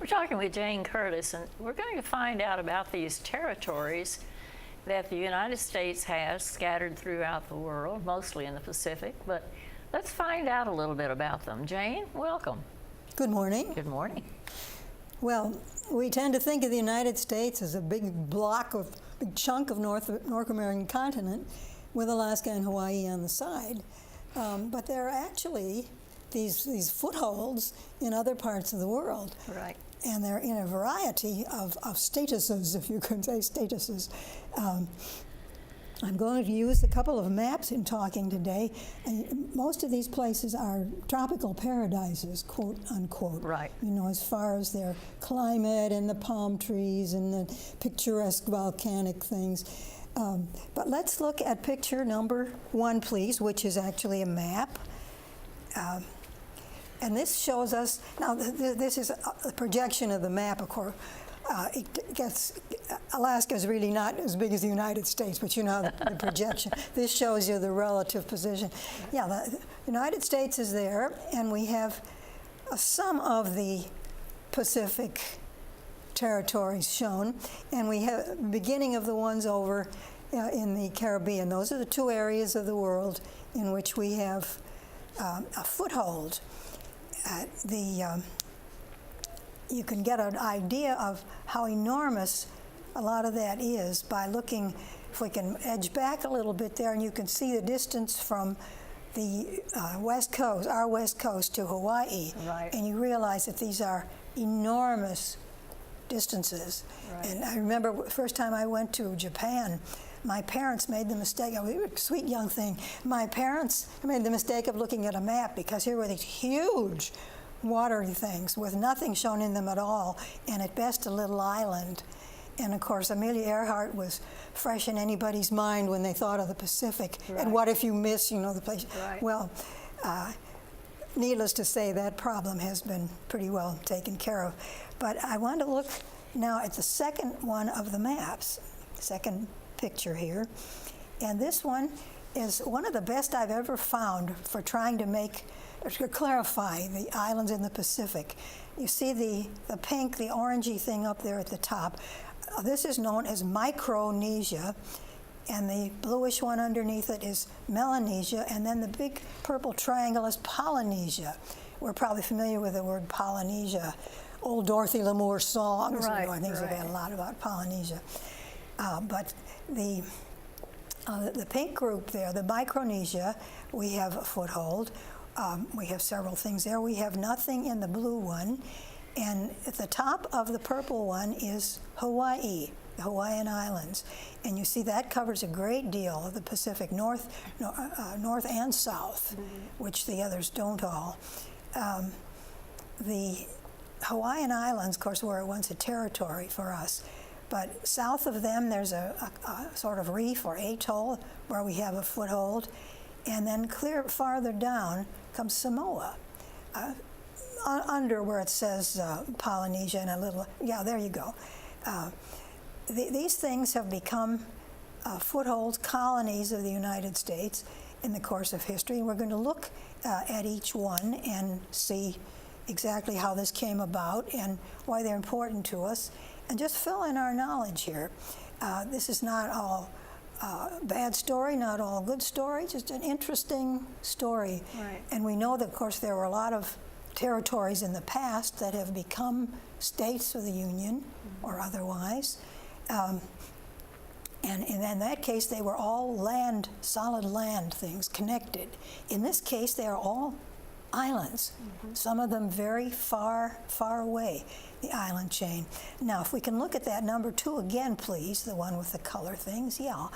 We're talking with Jane Curtis, and we're going to find out about these territories that the United States has scattered throughout the world, mostly in the Pacific, but let's find out a little bit about them. Jane, welcome. Good morning. Good morning. Well, we tend to think of the United States as a big chunk of North American continent with Alaska and Hawaii on the side. But there are actually these footholds in other parts of the world. Right. And they're in a variety of statuses, if you could say statuses. I'm going to use a couple of maps in talking today. And most of these places are tropical paradises, quote unquote. Right. You know, as far as their climate and the palm trees and the picturesque volcanic things. But let's look at picture number 1, please, which is actually a map. And this shows us, now this is a projection of the map, of course. Alaska is really not as big as the United States, but you know the projection. This shows you the relative position. Yeah, the United States is there, and we have some of the Pacific territories shown, and we have the beginning of the ones over in the Caribbean. Those are the 2 areas of the world in which we have a foothold. You can get an idea of how enormous a lot of that is by looking, if we can edge back a little bit there, and you can see the distance from the west coast, our west coast, to Hawaii. Right. And you realize that these are enormous distances. Right. And I remember the first time I went to Japan, my parents made the mistake, we were a sweet young thing, my parents made the mistake of looking at a map because here were these huge watery things with nothing shown in them at all, and at best a little island. And of course, Amelia Earhart was fresh in anybody's mind when they thought of the Pacific. Right. And what if you miss, you know, the place? Right. Well, needless to say, that problem has been pretty well taken care of. But I want to look now at the second one of the maps, second picture here. And this one is one of the best I've ever found for trying to clarify the islands in the Pacific. You see the pink, the orangey thing up there at the top. This is known as Micronesia, and the bluish one underneath it is Melanesia, and then the big purple triangle is Polynesia. We're probably familiar with the word Polynesia. Old Dorothy Lamour songs, right, you know, I think right. they've had a lot about Polynesia. But the pink group there, the Micronesia, we have a foothold. We have several things there. We have nothing in the blue one. And at the top of the purple one is Hawaii, the Hawaiian Islands. And you see that covers a great deal of the Pacific, north and south, which the others don't all. The Hawaiian Islands, of course, were once a territory for us. But south of them, there's a sort of reef or atoll where we have a foothold. And then clear farther down comes Samoa, under where it says Polynesia and a little, yeah, there you go. These things have become footholds, colonies of the United States in the course of history. And we're going to look at each one and see exactly how this came about and why they're important to us, and just fill in our knowledge here. This is not all bad story, not all good story, just an interesting story. Right. And we know that, of course, there were a lot of territories in the past that have become states of the Union or otherwise. And in that case, they were all land, solid land things connected. In this case, they are all islands, some of them very far, far away, the island chain. Now, if we can look at that number 2 again, please, the one with the color things, yeah.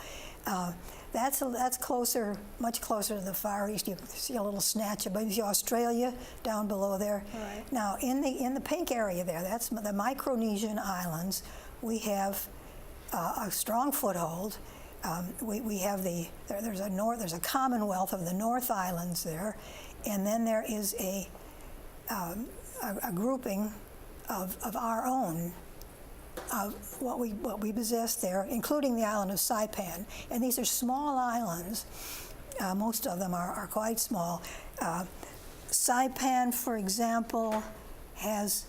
That's closer, much closer to the Far East. You see a little snatch of, you see Australia down below there. Right. Now, in the pink area there, that's the Micronesian islands. We have a strong foothold. We have there's a commonwealth of the North Islands there, and then there is a grouping of our own, of what we possess there, including the island of Saipan. And these are small islands. Most of them are quite small. Saipan, for example, has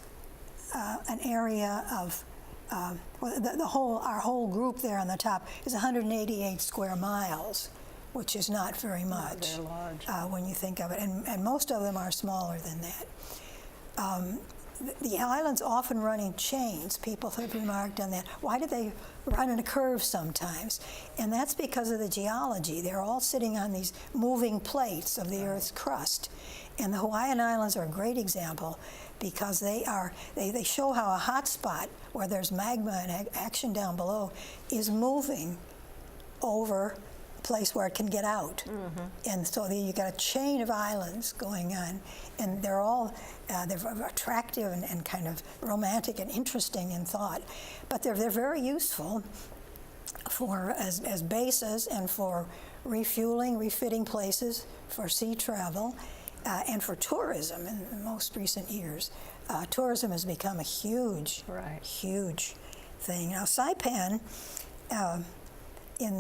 an area of, well, our whole group there on the top is 188 square miles, which is not very much. Not very large. When you think of it, and most of them are smaller than that. The islands often run in chains. People have remarked on that. Why do they run in a curve sometimes? And that's because of the geology. They're all sitting on these moving plates of the Earth's crust. And the Hawaiian Islands are a great example because they show how a hot spot where there's magma and action down below is moving over a place where it can get out. And so you got a chain of islands going on, and they're all they're attractive and kind of romantic and interesting in thought, but they're very useful for as bases and for refueling, refitting places for sea travel, and for tourism in the most recent years. Tourism has become a huge, huge thing. Now, Saipan, in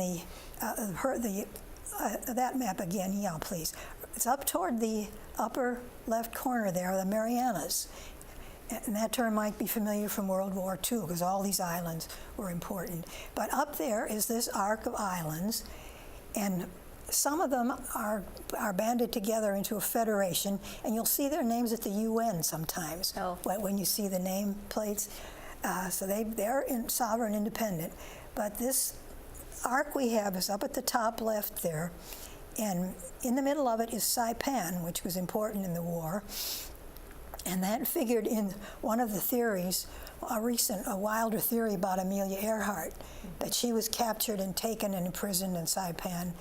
that map again, yeah, please. It's up toward the upper left corner there, the Marianas. And that term might be familiar from World War II because all these islands were important. But up there is this arc of islands, and some of them are banded together into a federation, and you'll see their names at the UN sometimes when you see the name plates. So they're sovereign, independent. But this arc we have is up at the top left there, and in the middle of it is Saipan, which was important in the war. And that figured in one of the theories, a wilder theory about Amelia Earhart, that she was captured and taken and imprisoned in Saipan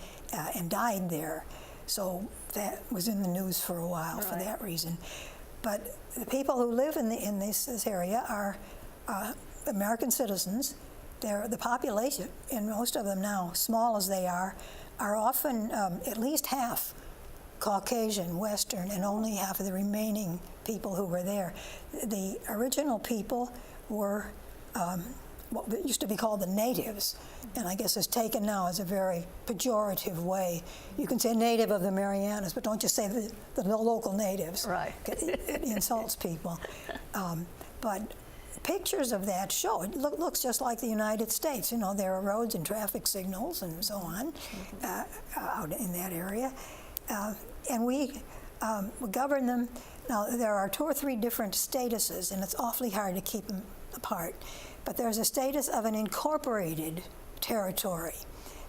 and died there. So that was in the news for a while for that reason. But the people who live in this area are American citizens. The population, and most of them now, small as they are often at least half Caucasian, Western, and only half of the remaining people who were there. The original people were what used to be called the natives, and I guess is taken now as a very pejorative way. You can say native of the Marianas, but don't just say the local natives. Right. It insults people. But pictures of that show, it looks just like the United States. You know, there are roads and traffic signals and so on out in that area. And we govern them. Now, there are 2 or 3 different statuses, and it's awfully hard to keep them apart. But there's a status of an incorporated territory.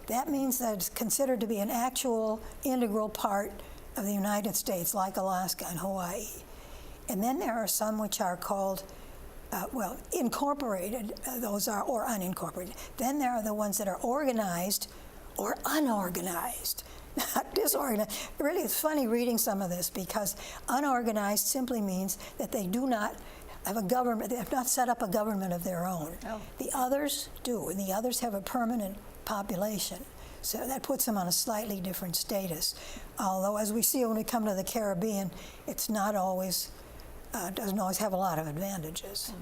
That means that it's considered to be an actual integral part of the United States, like Alaska and Hawaii. And then there are some which are called incorporated, those are, or unincorporated. Then there are the ones that are organized or unorganized, not disorganized. Really, it's funny reading some of this because unorganized simply means that they do not have a government, they have not set up a government of their own. The others do, and the others have a permanent population. So that puts them on a slightly different status. Although, as we see when we come to the Caribbean, it's not always doesn't always have a lot of advantages.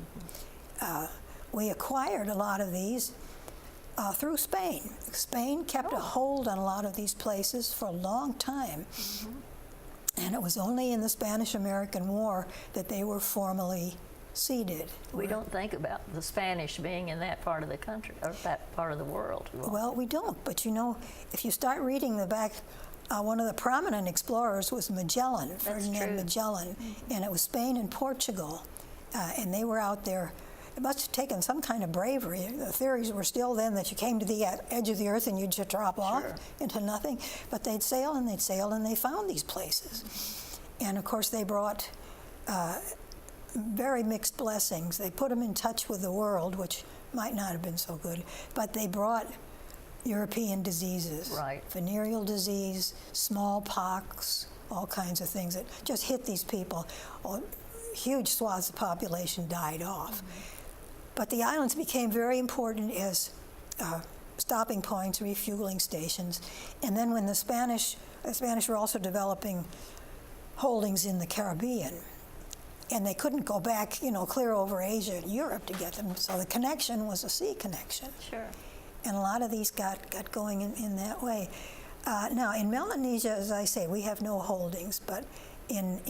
We acquired a lot of these through Spain. Spain kept a hold on a lot of these places for a long time. And it was only in the Spanish-American War that they were formally ceded. We don't think about the Spanish being in that part of the country, or that part of the world. Well, we don't, but you know, if you start reading the back, one of the prominent explorers was Magellan, Ferdinand Magellan, and it was Spain and Portugal, and they were out there. It must have taken some kind of bravery. The theories were still then that you came to the edge of the earth and you'd just drop off into nothing, but they'd sail and they'd sail and they found these places. And of course they brought very mixed blessings. They put them in touch with the world, which might not have been so good, but they brought European diseases, venereal disease, smallpox, all kinds of things that just hit these people. Huge swaths of population died off. But the islands became very important as stopping points, refueling stations. And then when the Spanish were also developing holdings in the Caribbean, and they couldn't go back, you know, clear over Asia and Europe to get them, so the connection was a sea connection. And a lot of these got going in that way. Now, in Melanesia, as I say, we have no holdings, but in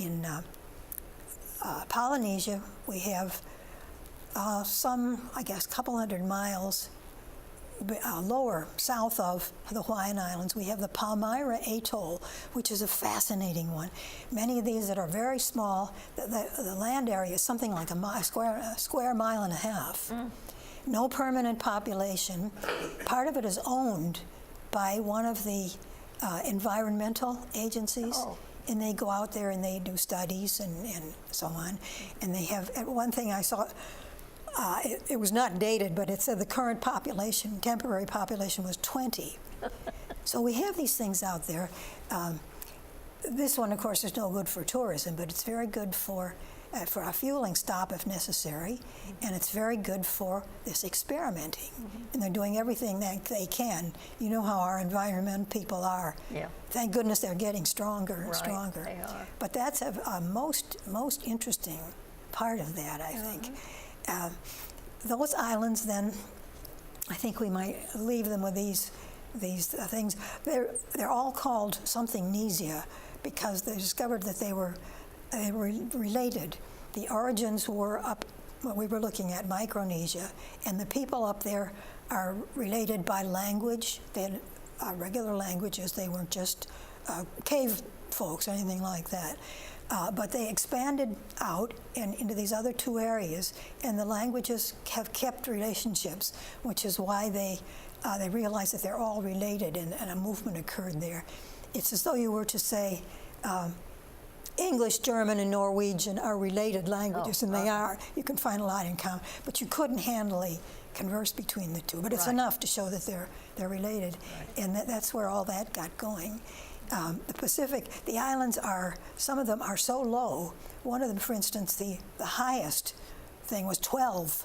Polynesia, we have some, I guess, couple hundred miles lower south of the Hawaiian Islands, we have the Palmyra Atoll, which is a fascinating one. Many of these that are very small, the land area is something like a square mile and a half. No permanent population. Part of it is owned by one of the environmental agencies. Oh. And they go out there and they do studies and so on. And they have, one thing I saw, it was not dated, but it said the current population, temporary population, was 20. So we have these things out there. This one, of course, is no good for tourism, but it's very good for a fueling stop if necessary, and it's very good for this experimenting. And they're doing everything that they can. You know how our environment people are. Yeah. Thank goodness they're getting stronger and Right, stronger. they are. But that's a most interesting part of that, I think. Those islands, then, I think we might leave them with these things. They're all called something Nesia because they discovered that they were related. The origins were up, what we were looking at, Micronesia, and the people up there are related by language. They had regular languages. They weren't just cave folks or anything like that. But they expanded out into these other two areas, and the languages have kept relationships, which is why they realized that they're all related, and a movement occurred there. It's as though you were to say, English, German, and Norwegian are related languages, and they are. You can find a lot in common, but you couldn't handily converse between the two. But it's enough to show that they're related, and that's where all that got going. The Pacific, the islands some of them are so low. One of them, for instance, the highest thing was 12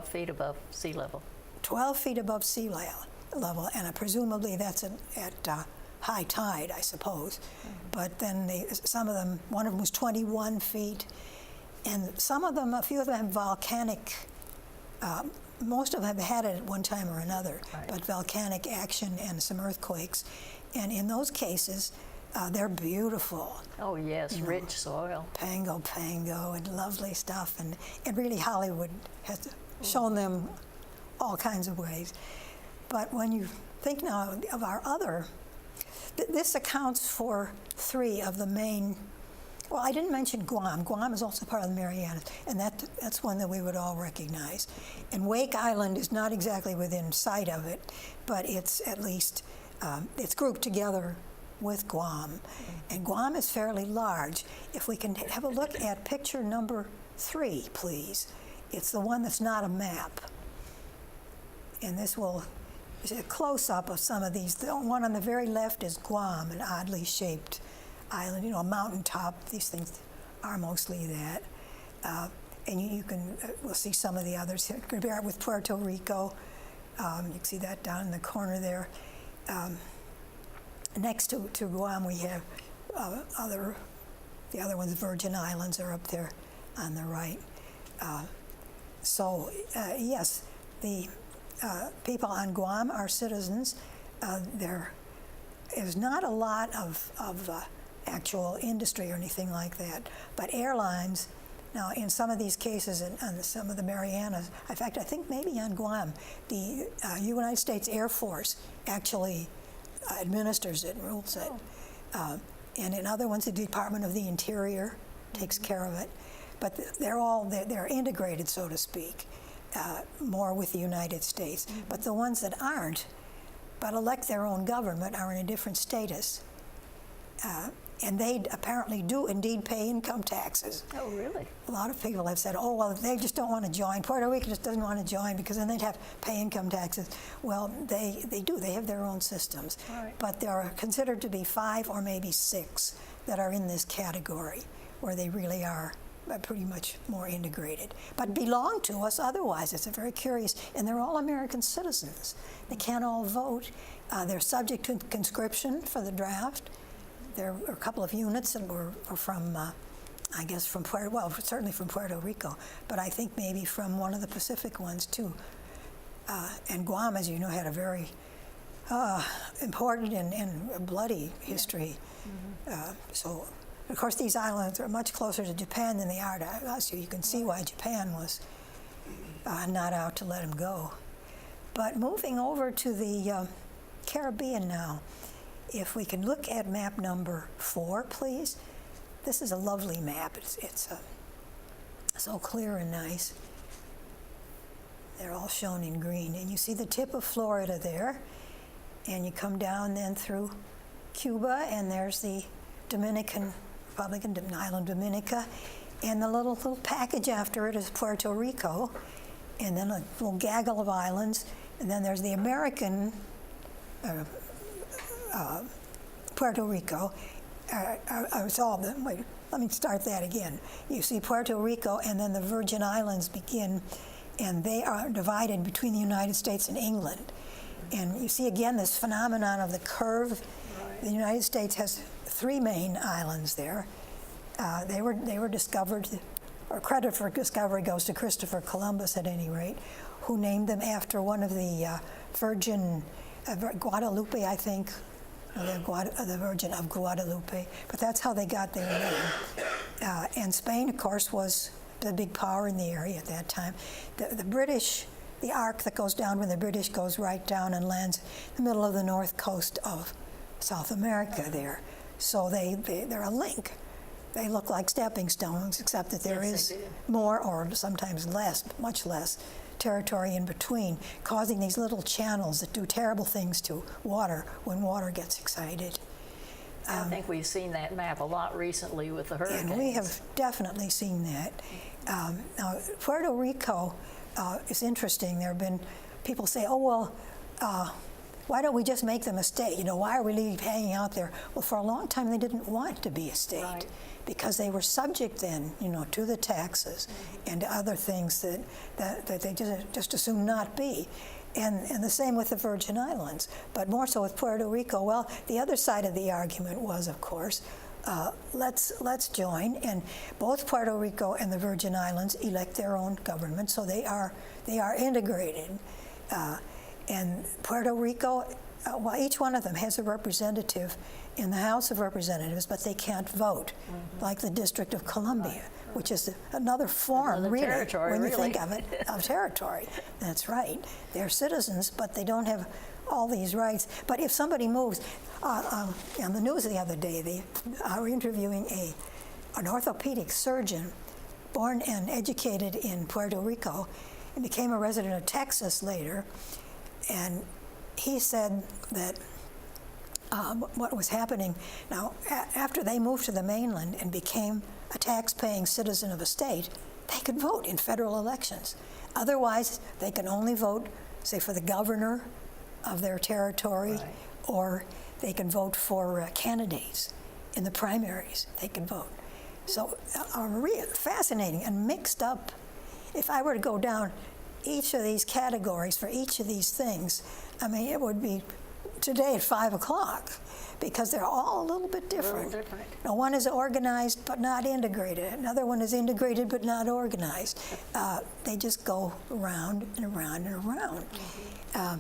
feet above sea level. 12 feet above sea level, and presumably that's at high tide, I suppose. But then some of them, one of them was 21 feet, and some of them, a few of them have volcanic, most of them have had it at one time or another, but volcanic action and some earthquakes. And in those cases, they're beautiful. Oh yes, rich soil. Pango and lovely stuff, and really Hollywood has shown them all kinds of ways. But when you think now of our other, this accounts for 3 of the main, well, I didn't mention Guam. Guam is also part of the Marianas, and that's one that we would all recognize. And Wake Island is not exactly within sight of it, but it's at least, it's grouped together with Guam. And Guam is fairly large. If we can have a look at picture number 3, please. It's the one that's not a map. And this will, is a close-up of some of these. The one on the very left is Guam, an oddly shaped island, a mountaintop. These things are mostly that. And you can, we'll see some of the others. Compare it with Puerto Rico. You can see that down in the corner there. Next to Guam, we have the other ones, Virgin Islands, are up there on the right. Yes, the people on Guam are citizens. There is not a lot of actual industry or anything like that, but airlines, now in some of these cases, on some of the Marianas, in fact, I think maybe on Guam, the United States Air Force actually administers it and rules it. And in other ones, the Department of the Interior takes care of it. But they're integrated, so to speak, more with the United States. But the ones that aren't, but elect their own government, are in a different status. And they apparently do indeed pay income taxes. Oh, really? A lot of people have said, oh, well, they just don't want to join. Puerto Rico just doesn't want to join because then they'd have to pay income taxes. Well, they do. They have their own systems. Right. But there are considered to be 5 or maybe 6 that are in this category where they really are pretty much more integrated, but belong to us otherwise. It's very curious, and they're all American citizens. They can't all vote. They're subject to conscription for the draft. There are a couple of units that were from, I guess, certainly from Puerto Rico, but I think maybe from one of the Pacific ones too. And Guam, as you know, had a very important and bloody history. So, of course, these islands are much closer to Japan than they are to us. So you can see why Japan was not out to let them go. But moving over to the Caribbean now, if we can look at map number 4, please. This is a lovely map. It's so clear and nice. They're all shown in green. And you see the tip of Florida there. And you come down then through Cuba, and there's the Dominican Republic, island Dominica. And the little package after it is Puerto Rico. And then a little gaggle of islands. And then there's the American Puerto Rico. It's all the, wait, let me start that again. You see Puerto Rico, and then the Virgin Islands begin, and they are divided between the United States and England. And you see again this phenomenon of the curve. Right. The United States has 3 main islands there. They were discovered, or credit for discovery goes to Christopher Columbus at any rate, who named them after one of the Virgin Guadalupe, I think, the Virgin of Guadalupe. But that's how they got their name. And Spain, of course, was the big power in the area at that time. The British, the arc that goes down when the British goes right down and lands in the middle of the north coast of South America there. So they're a link. They look like stepping stones, except that there is more, or sometimes less, much less, territory in between, causing these little channels that do terrible things to water when water gets excited. I think we've seen that map a lot recently with the hurricanes. And we have definitely seen that. Now, Puerto Rico is interesting. There have been people say, oh, well, why don't we just make them a state? You know, why are we hanging out there? Well, for a long time, they didn't want to be a state. Right. Because they were subject then, you know, to the taxes and to other things that they just assumed not be. And the same with the Virgin Islands, but more so with Puerto Rico. Well, the other side of the argument was, of course, let's join, and both Puerto Rico and the Virgin Islands elect their own government, so they are integrated. And Puerto Rico, well, each one of them has a representative in the House of Representatives, but they can't vote, like the District of Columbia, which is another form, really, when you think of it, of territory. That's right. They're citizens, but they don't have all these rights. But if somebody moves, on the news the other day, they were interviewing an orthopedic surgeon born and educated in Puerto Rico and became a resident of Texas later. And he said that what was happening now, after they moved to the mainland and became a tax-paying citizen of a state, they could vote in federal elections. Otherwise, they can only vote, say, for the governor of their territory, right, or they can vote for candidates in the primaries. They can vote. So really fascinating and mixed up. If I were to go down each of these categories for each of these things, I mean, it would be today at 5 o'clock, because they're all a little bit different. Now, one is organized but not integrated. Another one is integrated but not organized. They just go around and around and around. Now,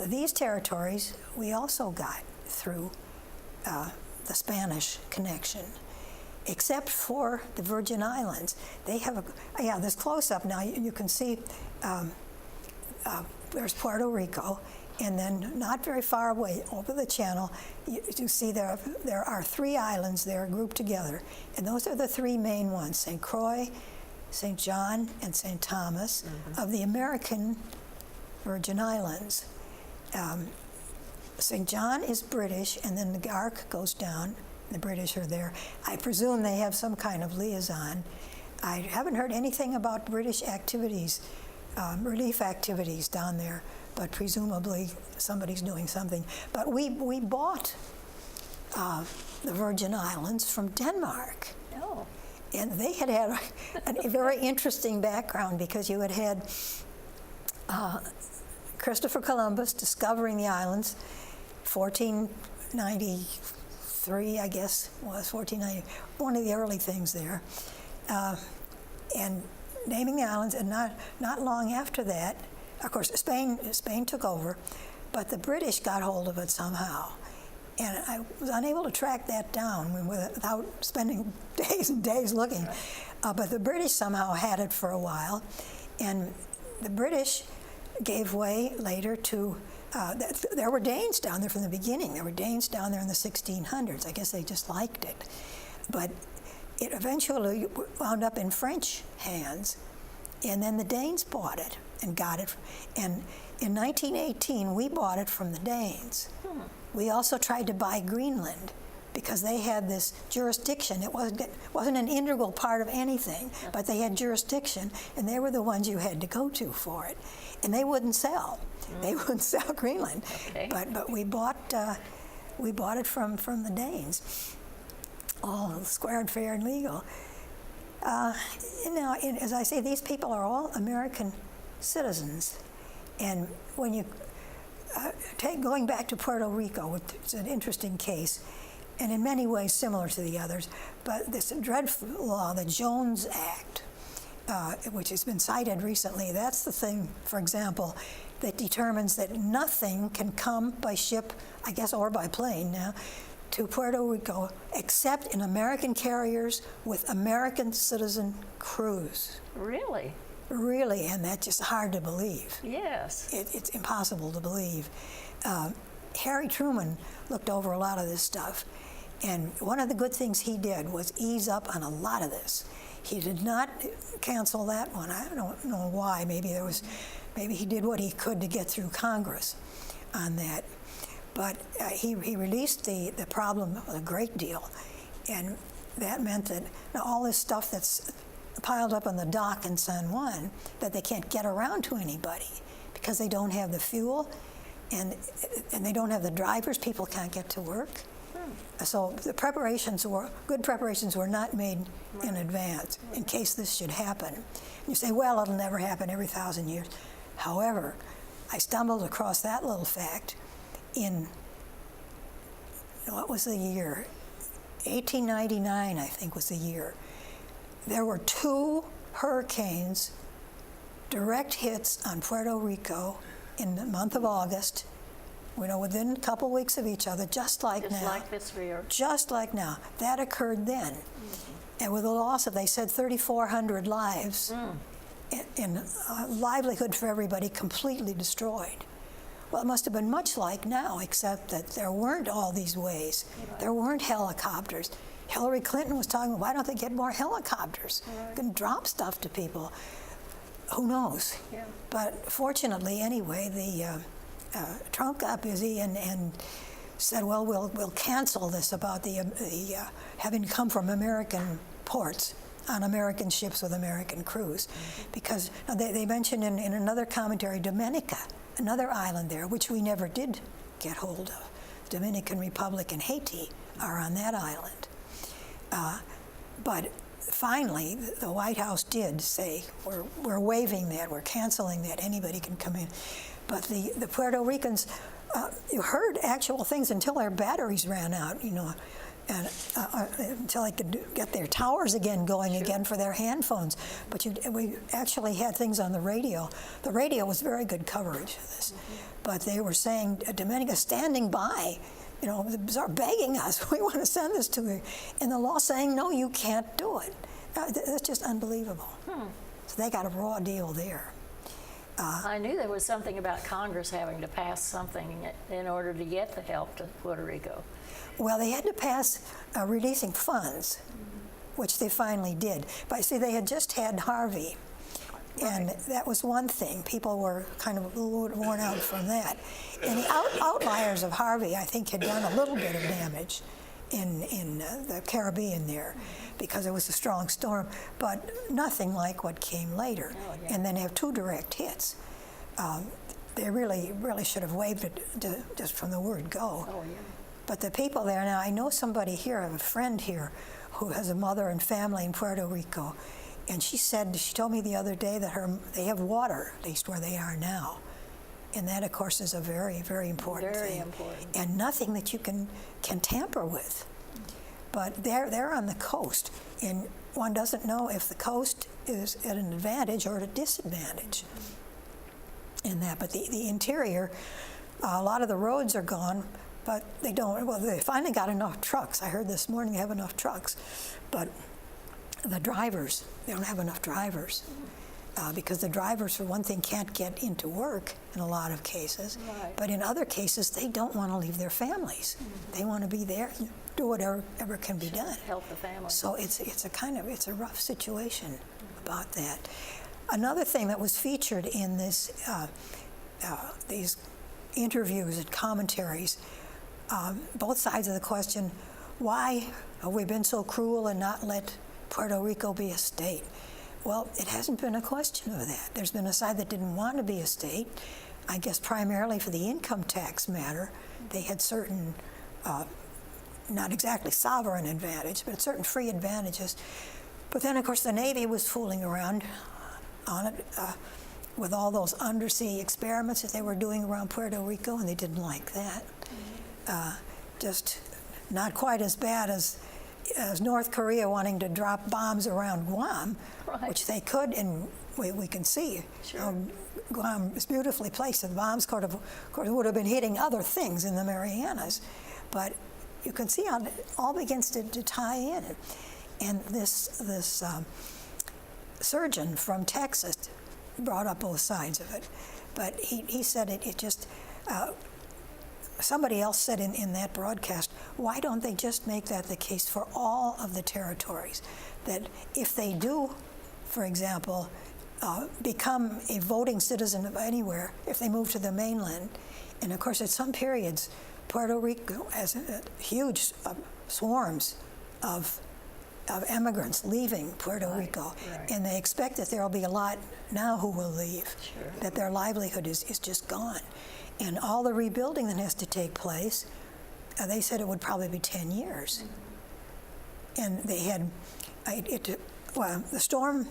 these territories we also got through the Spanish connection, except for the Virgin Islands. They have this close-up now. You can see there's Puerto Rico, and then not very far away over the channel, you see there are 3 islands there grouped together, and those are the 3 main ones: St. Croix, St. John, and St. Thomas of the American Virgin Islands. St. John is British, and then the arc goes down. The British are there. I presume they have some kind of liaison. I haven't heard anything about British activities, relief activities down there, but presumably somebody's doing something. But we bought the Virgin Islands from Denmark. Oh. And they had a very interesting background, because you had Christopher Columbus discovering the islands, 1493, I guess, was 1490, one of the early things there, and naming the islands. And not long after that, of course, Spain took over, but the British got hold of it somehow. And I was unable to track that down without spending days and days looking. But the British somehow had it for a while. And the British gave way later to, there were Danes down there from the beginning. There were Danes down there in the 1600s. I guess they just liked it. But it eventually wound up in French hands, and then the Danes bought it and got it. And in 1918, we bought it from the Danes. We also tried to buy Greenland because they had this jurisdiction. It wasn't an integral part of anything, but they had jurisdiction, and they were the ones you had to go to for it. And they wouldn't sell. They wouldn't sell Greenland. Okay. But we bought it from the Danes, all square and fair and legal. As I say, these people are all American citizens, and when you going back to Puerto Rico, it's an interesting case, and in many ways similar to the others, but this dreadful law, the Jones Act, which has been cited recently, that's the thing, for example, that determines that nothing can come by ship, I guess, or by plane now, to Puerto Rico except in American carriers with American citizen crews. Really? Really, and that's just hard to believe. Yes. It's impossible to believe. Harry Truman looked over a lot of this stuff, and one of the good things he did was ease up on a lot of this. He did not cancel that one. I don't know why. Maybe he did what he could to get through Congress on that. But he released the problem a great deal, and that meant that all this stuff that's piled up on the dock in San Juan, that they can't get around to anybody because they don't have the fuel and they don't have the drivers. People can't get to work. So the good preparations were not made in advance in case this should happen. You say, well, it'll never happen every 1,000 years. However, I stumbled across that little fact in, what was the year? 1899, I think, was the year. There were 2 hurricanes, direct hits on Puerto Rico in the month of August, within a couple weeks of each other, just like now. Just like this year. Just like now. That occurred then. And with a loss of, they said, 3,400 lives, and livelihood for everybody completely destroyed. Well, it must have been much like now, except that there weren't all these ways. There weren't helicopters. Hillary Clinton was talking, why don't they get more helicopters? You can drop stuff to people. Who knows? Yeah. But fortunately, anyway, Trump got busy and said, well, we'll cancel this about the having to come from American ports on American ships with American crews. Because they mentioned in another commentary, Dominica, another island there, which we never did get hold of. Dominican Republic and Haiti are on that island. But finally, the White House did say, we're waiving that, we're canceling that, anybody can come in. But the Puerto Ricans, you heard actual things until their batteries ran out, and until they could get their towers again going again for their hand phones. But we actually had things on the radio. The radio was very good coverage of this. But they were saying, Dominica standing by, begging us, we want to send this to you. And the law saying, no, you can't do it. That's just unbelievable. So they got a raw deal there. I knew there was something about Congress having to pass something in order to get the help to Puerto Rico. Well, they had to pass releasing funds, which they finally did. But see, they had just had Harvey, and that was one thing. People were kind of worn out from that. And the outliers of Harvey, I think, had done a little bit of damage in the Caribbean there, because it was a strong storm, but nothing like what came later. Oh, yeah. And then have 2 direct hits. They really should have waived it just from the word go. Oh, yeah. But the people there now, I know somebody here, I have a friend here who has a mother and family in Puerto Rico, and she told me the other day that they have water, at least where they are now. And that, of course, is a very, very important thing. Very important. And nothing that you can tamper with. But they're on the coast, and one doesn't know if the coast is at an advantage or at a disadvantage in that. But the interior, a lot of the roads are gone, but they finally got enough trucks. I heard this morning they have enough trucks, but the drivers, they don't have enough drivers. because the drivers, for one thing, can't get into work in a lot of cases. Right. But in other cases, they don't want to leave their families. They want to be there, do whatever can be done. Help the family. So it's a rough situation about that. Another thing that was featured in this these interviews and commentaries, both sides of the question, why have we been so cruel and not let Puerto Rico be a state? Well, it hasn't been a question of that. There's been a side that didn't want to be a state, I guess primarily for the income tax matter. They had certain, not exactly sovereign advantage, but certain free advantages. But then, of course, the Navy was fooling around on it with all those undersea experiments that they were doing around Puerto Rico, and they didn't like that. Just not quite as bad as North Korea wanting to drop bombs around Guam, Right. which they could, and we can see. Sure. Guam is beautifully placed, and the bombs of course would have been hitting other things in the Marianas. But you can see how it all begins to tie in. And this surgeon from Texas brought up both sides of it. But he said it just, somebody else said in that broadcast, why don't they just make that the case for all of the territories? That if they do, for example, become a voting citizen of anywhere, if they move to the mainland, and of course at some periods, Puerto Rico has huge swarms of immigrants leaving Puerto Rico, right. and they expect that there will be a lot now who will leave, Sure. that their livelihood is just gone. And all the rebuilding that has to take place, they said it would probably be 10 years. And they had, the storm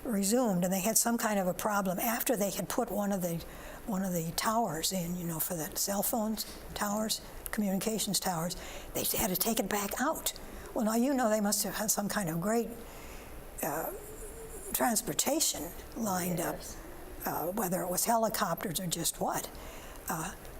resumed, and they had some kind of a problem after they had put one of the towers in, for the cell phones towers, communications towers. They had to take it back out. Well, now they must have had some kind of great transportation lined Yes. up, whether it was helicopters or just what.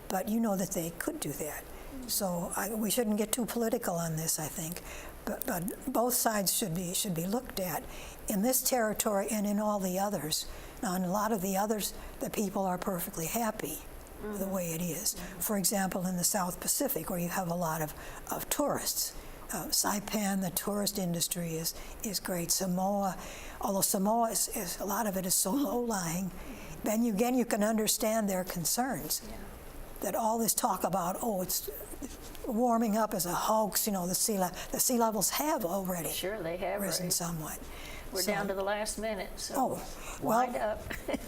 But that they could do that. So we shouldn't get too political on this, I think. But both sides should be looked at in this territory and in all the others. Now, in a lot of the others, the people are perfectly happy with the way it is. For example, in the South Pacific, where you have a lot of tourists. Saipan, the tourist industry is great. Samoa, although Samoa is a lot of it is so low-lying, then you can understand their concerns. Yeah. That all this talk about, it's warming up as a hoax, the sea levels have already Sure, they have risen already. somewhat. We're So- down to the last minute, so well, wind up.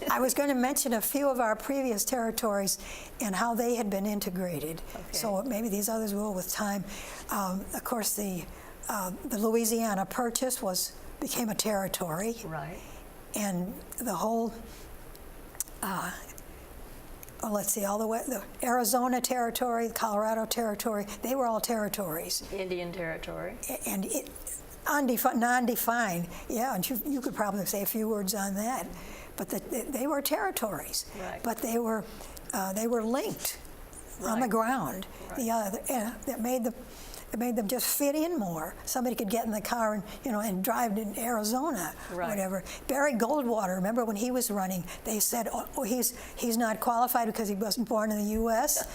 I was going to mention a few of our previous territories and how they had been integrated. Okay. So maybe these others will with time. Of course, the Louisiana Purchase became a territory, Right. and the whole, all the way, the Arizona Territory, the Colorado Territory, they were all territories. Indian Territory. And non-defined, yeah, and you could probably say a few words on that. But they were territories, Right. but they were linked on the Right. ground. Right. That made them just fit in more. Somebody could get in the car and drive to Arizona, Right. whatever. Barry Goldwater, remember when he was running, they said, oh, he's not qualified because he wasn't born in the U.S.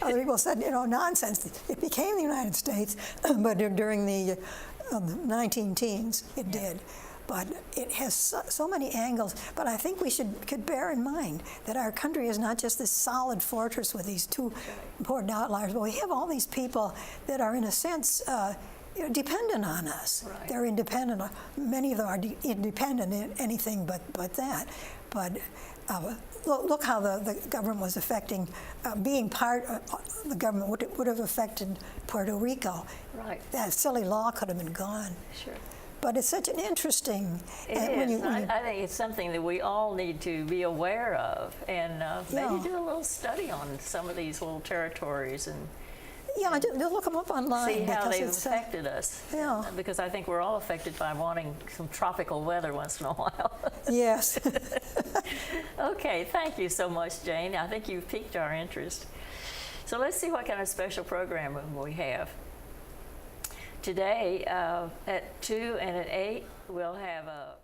Other people said, nonsense. It became the United States, but during the 19-teens, it did. But it has so many angles. But I think we could bear in mind that our country is not just this solid fortress with these two important outliers, but we have all these people that are, in a sense, dependent on us. Right. They're independent. Many of them are independent in anything but that. But look how the government was affecting, being part of the government would have affected Puerto Rico. Right. That silly law could have been gone. Sure. But it's such an interesting. It is. I think it's something that we all need to be aware of, and maybe do a little study on some of these little territories and just look them up online. see how because they've it's, affected us. yeah. Because I think we're all affected by wanting some tropical weather once in a while. Yes. Okay, thank you so much, Jane. I think you've piqued our interest. So let's see what kind of special program we have. Today, at 2 and at 8, we'll have a